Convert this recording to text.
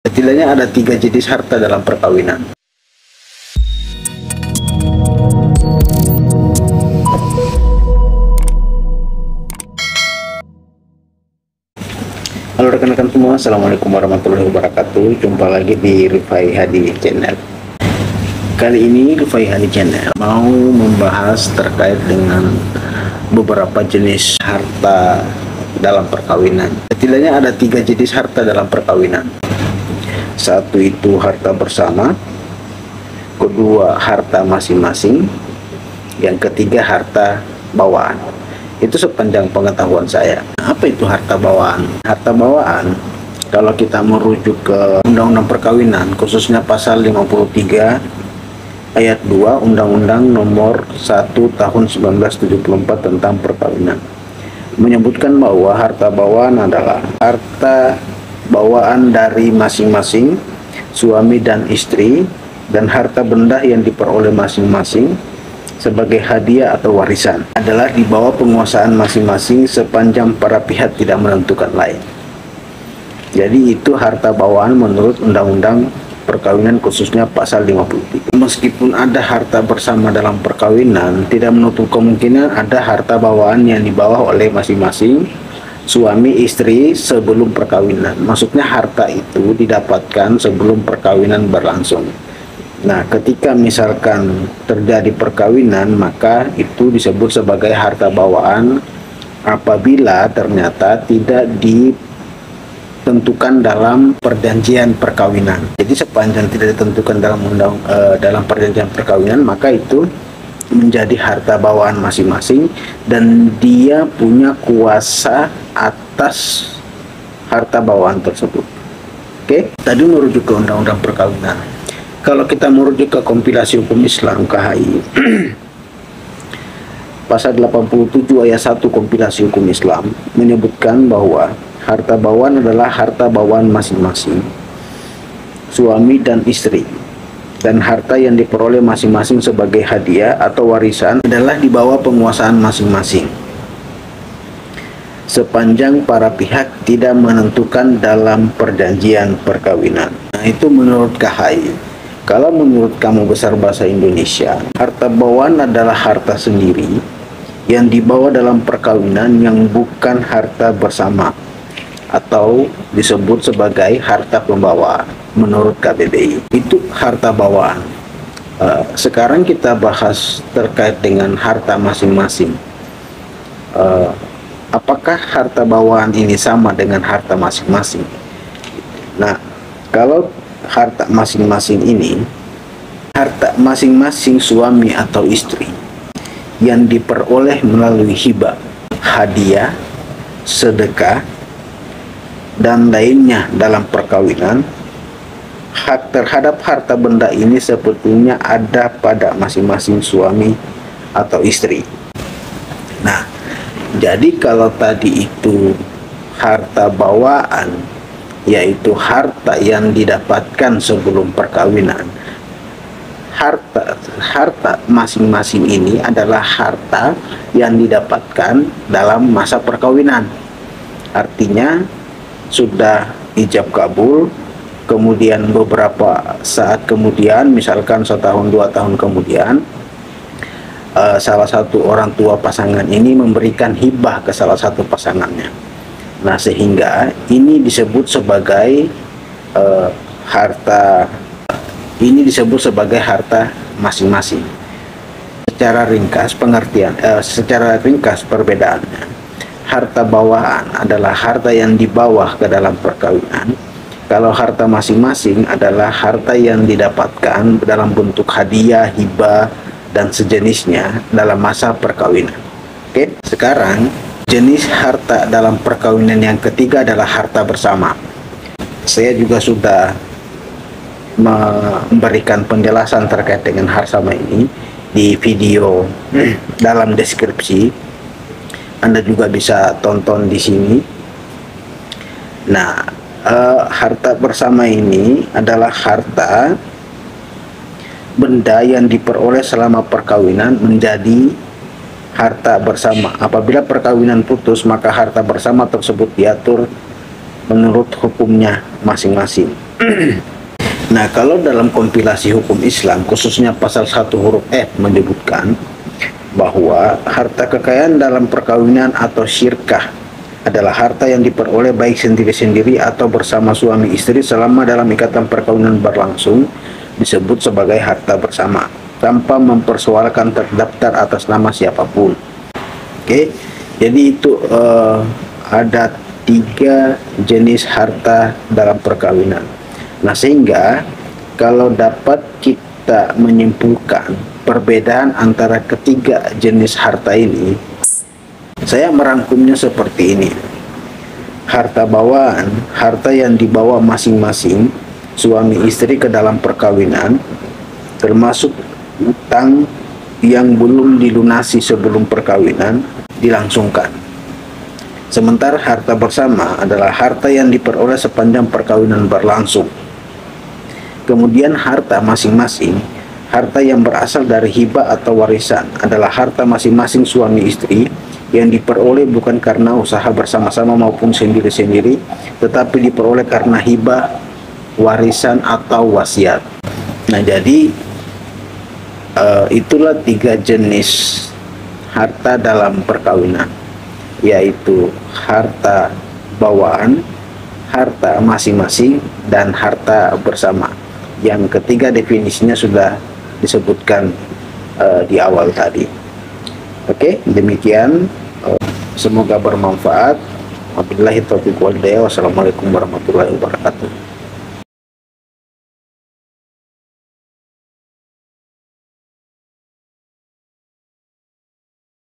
Setidaknya ada 3 jenis harta dalam perkawinan. Halo rekan-rekan semua, assalamualaikum warahmatullahi wabarakatuh. Jumpa lagi di Rifai Hadi Channel. Kali ini Rifai Hadi Channel mau membahas terkait dengan beberapa jenis harta dalam perkawinan. Setidaknya ada 3 jenis harta dalam perkawinan. Satu itu harta bersama, kedua harta masing-masing, yang ketiga harta bawaan. Itu sepanjang pengetahuan saya. Apa itu harta bawaan? Harta bawaan, kalau kita merujuk ke Undang-Undang Perkawinan, khususnya pasal 53 ayat 2 Undang-Undang Nomor 1 Tahun 1974 tentang perkawinan, menyebutkan bahwa harta bawaan adalah harta bawaan dari masing-masing suami dan istri, dan harta benda yang diperoleh masing-masing sebagai hadiah atau warisan adalah di bawah penguasaan masing-masing sepanjang para pihak tidak menentukan lain. Jadi itu harta bawaan menurut Undang-Undang Perkawinan khususnya pasal 53. Meskipun ada harta bersama dalam perkawinan, tidak menutup kemungkinan ada harta bawaan yang dibawa oleh masing-masing suami istri sebelum perkawinan. Maksudnya harta itu didapatkan sebelum perkawinan berlangsung. Nah, ketika misalkan terjadi perkawinan, maka itu disebut sebagai harta bawaan apabila ternyata tidak ditentukan dalam perjanjian perkawinan. Jadi sepanjang tidak ditentukan dalam perjanjian perkawinan, maka itu menjadi harta bawaan masing-masing dan dia punya kuasa atas harta bawaan tersebut. Oke, tadi merujuk ke Undang-Undang Perkawinan. Kalau kita merujuk ke kompilasi hukum Islam KHI pasal 87 ayat 1 kompilasi hukum Islam menyebutkan bahwa harta bawaan adalah harta bawaan masing-masing suami dan istri, dan harta yang diperoleh masing-masing sebagai hadiah atau warisan adalah di bawah penguasaan masing-masing sepanjang para pihak tidak menentukan dalam perjanjian perkawinan. Nah, itu menurut KHI. Kalau menurut Kamus Besar Bahasa Indonesia, harta bawaan adalah harta sendiri yang dibawa dalam perkawinan yang bukan harta bersama atau disebut sebagai harta pembawaan menurut KBBI. Itu harta bawaan. Sekarang kita bahas terkait dengan harta masing-masing. Apakah harta bawaan ini sama dengan harta masing-masing? Nah, kalau harta masing-masing ini, harta masing-masing suami atau istri yang diperoleh melalui hibah, hadiah, sedekah, dan lainnya dalam perkawinan, hak terhadap harta benda ini sebetulnya ada pada masing-masing suami atau istri. Nah, jadi kalau tadi itu harta bawaan, yaitu harta yang didapatkan sebelum perkawinan, harta masing-masing ini adalah harta yang didapatkan dalam masa perkawinan. Artinya sudah ijab kabul, kemudian beberapa saat kemudian, misalkan 1 tahun 2 tahun kemudian, salah satu orang tua pasangan ini memberikan hibah ke salah satu pasangannya. Nah, sehingga ini disebut sebagai harta masing-masing. Secara ringkas perbedaannya, harta bawaan adalah harta yang dibawa ke dalam perkawinan. Kalau harta masing-masing adalah harta yang didapatkan dalam bentuk hadiah, hibah, dan sejenisnya dalam masa perkawinan. Oke, sekarang jenis harta dalam perkawinan yang ketiga adalah harta bersama. Saya juga sudah memberikan penjelasan terkait dengan harta sama ini di video dalam deskripsi. Anda juga bisa tonton di sini. Nah, harta bersama ini adalah harta benda yang diperoleh selama perkawinan menjadi harta bersama. Apabila perkawinan putus, maka harta bersama tersebut diatur menurut hukumnya masing-masing. Nah, kalau dalam kompilasi hukum Islam, khususnya pasal 1 huruf F menyebutkan bahwa harta kekayaan dalam perkawinan atau syirkah adalah harta yang diperoleh baik sendiri-sendiri atau bersama suami istri selama dalam ikatan perkawinan berlangsung, disebut sebagai harta bersama tanpa mempersoalkan terdaftar atas nama siapapun. Oke, jadi itu ada 3 jenis harta dalam perkawinan. Nah, sehingga kalau dapat kita menyimpulkan perbedaan antara ketiga jenis harta ini, saya merangkumnya seperti ini. Harta bawaan, harta yang dibawa masing-masing suami istri ke dalam perkawinan, termasuk utang yang belum dilunasi sebelum perkawinan, dilangsungkan. Sementara harta bersama adalah harta yang diperoleh sepanjang perkawinan berlangsung. Kemudian harta masing-masing, harta yang berasal dari hibah atau warisan adalah harta masing-masing suami istri yang diperoleh bukan karena usaha bersama-sama maupun sendiri-sendiri, tetapi diperoleh karena hibah, warisan atau wasiat. Nah, jadi itulah 3 jenis harta dalam perkawinan, yaitu harta bawaan, harta masing-masing, dan harta bersama. Yang ketiga definisinya sudah disebutkan di awal tadi. Oke, demikian. Semoga bermanfaat. Wabillahi taufiq wal hidayah. Wassalamualaikum warahmatullahi wabarakatuh.